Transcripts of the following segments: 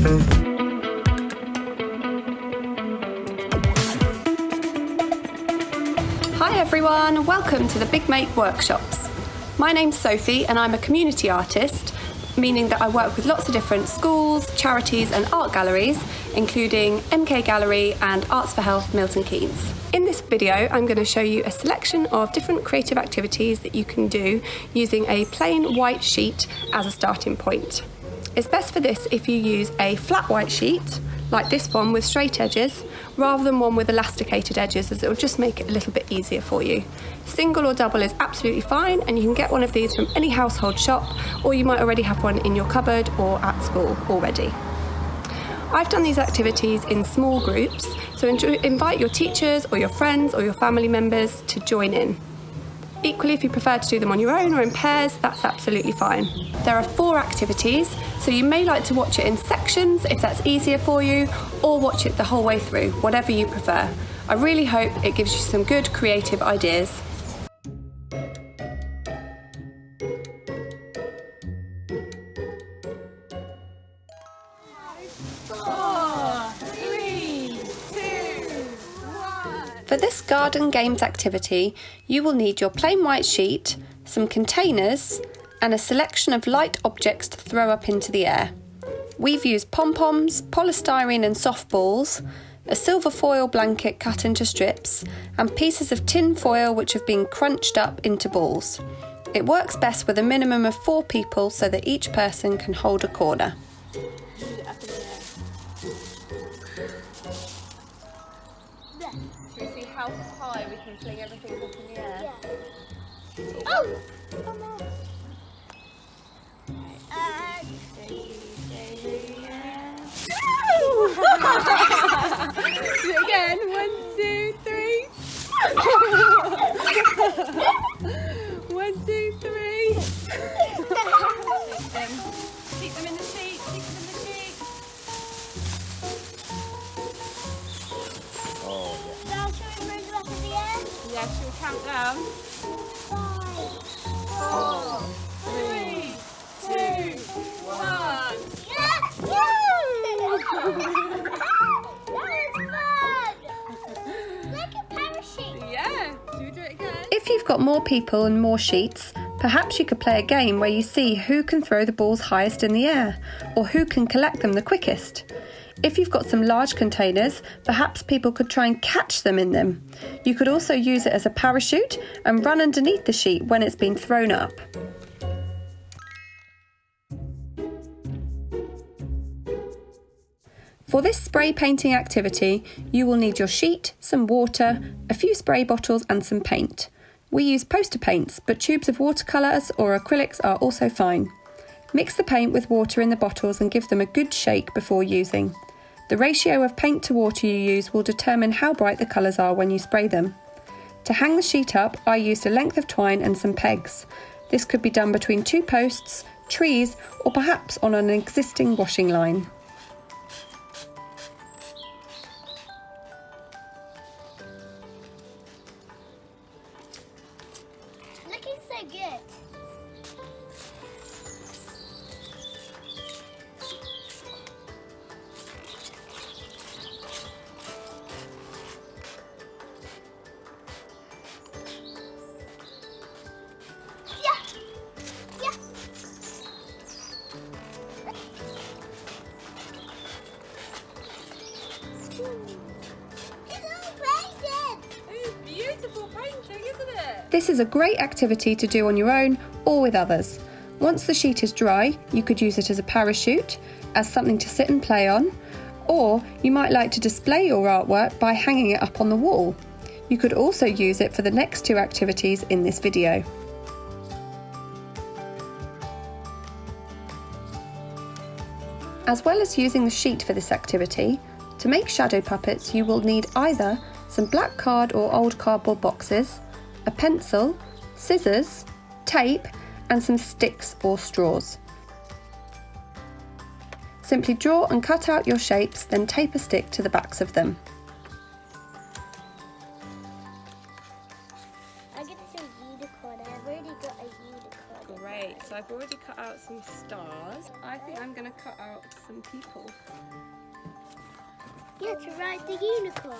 Hi everyone, welcome to the Big Make workshops. My name's Sophie and I'm a community artist, meaning that I work with lots of different schools, charities and art galleries, including MK Gallery and Arts for Health Milton Keynes. In this video I'm going to show you a selection of different creative activities that you can do using a plain white sheet as a starting point. It's best for this if you use a flat white sheet, like this one with straight edges, rather than one with elasticated edges, as it will just make it a little bit easier for you. Single or double is absolutely fine, and you can get one of these from any household shop, or you might already have one in your cupboard or at school already. I've done these activities in small groups, so invite your teachers or your friends or your family members to join in. Equally, if you prefer to do them on your own or in pairs, that's absolutely fine. There are 4 activities, so you may like to watch it in sections if that's easier for you, or watch it the whole way through, whatever you prefer. I really hope it gives you some good creative ideas. For this garden games activity, you will need your plain white sheet, some containers, and a selection of light objects to throw up into the air. We've used pom-poms, polystyrene and soft balls, a silver foil blanket cut into strips, and pieces of tin foil which have been crunched up into balls. It works best with a minimum of 4 people so that each person can hold a corner. Should we see how high we can fling everything up in the air? Yeah. Oh! Come on. Do it again. 1, 2, 3. 1, 2, 3. Keep them in the sheet. Keep them in the sheet. Oh, yeah. Now shall we move up in the air? Yeah, she'll count down. 5, 4, 3, 2, 1. That was fun! Like a parachute. Yeah, should we do it again? If you've got more people and more sheets, perhaps you could play a game where you see who can throw the balls highest in the air, or who can collect them the quickest. If you've got some large containers, perhaps people could try and catch them in them. You could also use it as a parachute and run underneath the sheet when it's been thrown up. For this spray painting activity, you will need your sheet, some water, a few spray bottles and some paint. We use poster paints, but tubes of watercolours or acrylics are also fine. Mix the paint with water in the bottles and give them a good shake before using. The ratio of paint to water you use will determine how bright the colours are when you spray them. To hang the sheet up, I used a length of twine and some pegs. This could be done between 2 posts, trees, or perhaps on an existing washing line. Looking so good. This is a great activity to do on your own or with others. Once the sheet is dry, you could use it as a parachute, as something to sit and play on, or you might like to display your artwork by hanging it up on the wall. You could also use it for the next 2 activities in this video. As well as using the sheet for this activity, to make shadow puppets you will need either some black card or old cardboard boxes, a pencil, scissors, tape and some sticks or straws. Simply draw and cut out your shapes, then tape a stick to the backs of them. I'm going to do a unicorn. I've already got a unicorn. Great, so I've already cut out some stars. I think I'm going to cut out about some people. Yeah, to ride the unicorn.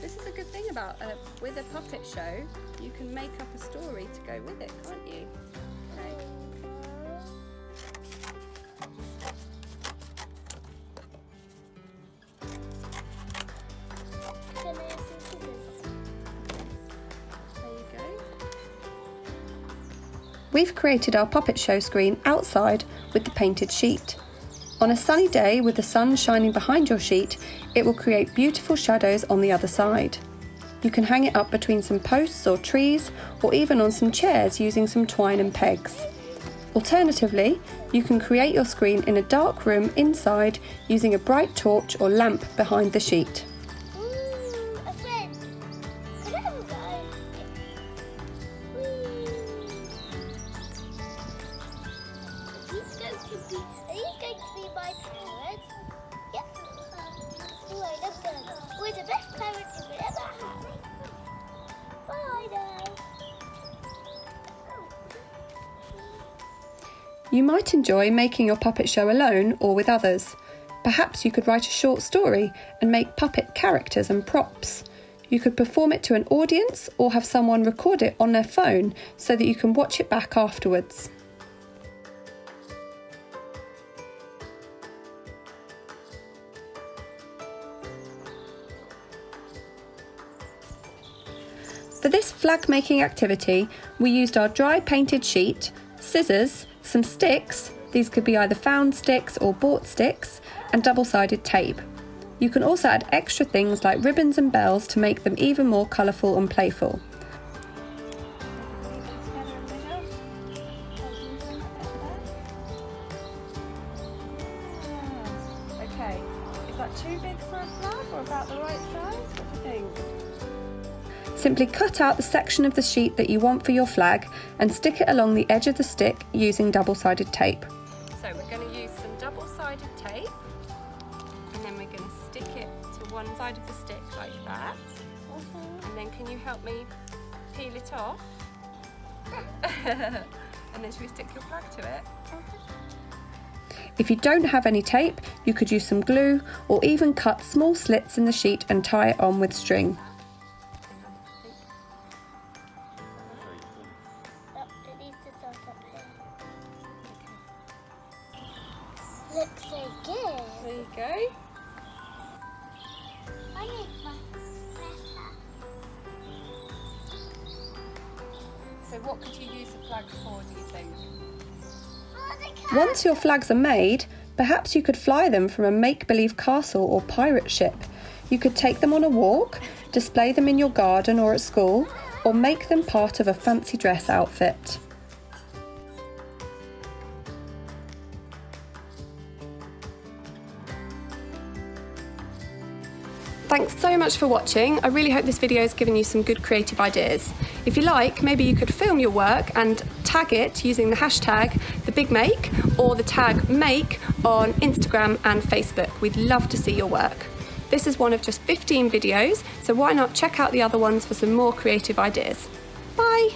This is a good thing about with a puppet show, you can make up a story to go with it, can't you? Okay. Can I have some scissors? There you go. We've created our puppet show screen outside with the painted sheet. On a sunny day with the sun shining behind your sheet, it will create beautiful shadows on the other side. You can hang it up between some posts or trees, or even on some chairs using some twine and pegs. Alternatively, you can create your screen in a dark room inside using a bright torch or lamp behind the sheet. Ooh, a friend. Can I have a go? Are these going to be my parents? Yep. Oh, I love them. We're the best parents you could ever have. Bye now. You might enjoy making your puppet show alone or with others. Perhaps you could write a short story and make puppet characters and props. You could perform it to an audience or have someone record it on their phone so that you can watch it back afterwards. For this flag making activity, we used our dry painted sheet, scissors, some sticks, these could be either found sticks or bought sticks, and double-sided tape. You can also add extra things like ribbons and bells to make them even more colourful and playful. Okay, is that too big for a flag or about the right size? What do you think? Simply cut out the section of the sheet that you want for your flag and stick it along the edge of the stick using double-sided tape. So we're going to use some double-sided tape, and then we're going to stick it to one side of the stick like that. And then can you help me peel it off? And then should we stick your flag to it? If you don't have any tape, you could use some glue or even cut small slits in the sheet and tie it on with string. Looks so good. There you go. I need my letter. So what could you use the flags for, do you think? For the cat. Once your flags are made, perhaps you could fly them from a make-believe castle or pirate ship. You could take them on a walk, display them in your garden or at school, or make them part of a fancy dress outfit. Thanks so much for watching. I really hope this video has given you some good creative ideas. If you like, maybe you could film your work and tag it using the hashtag #TheBigMake or the tag make on Instagram and Facebook. We'd love to see your work. This is one of just 15 videos, so why not check out the other ones for some more creative ideas. Bye!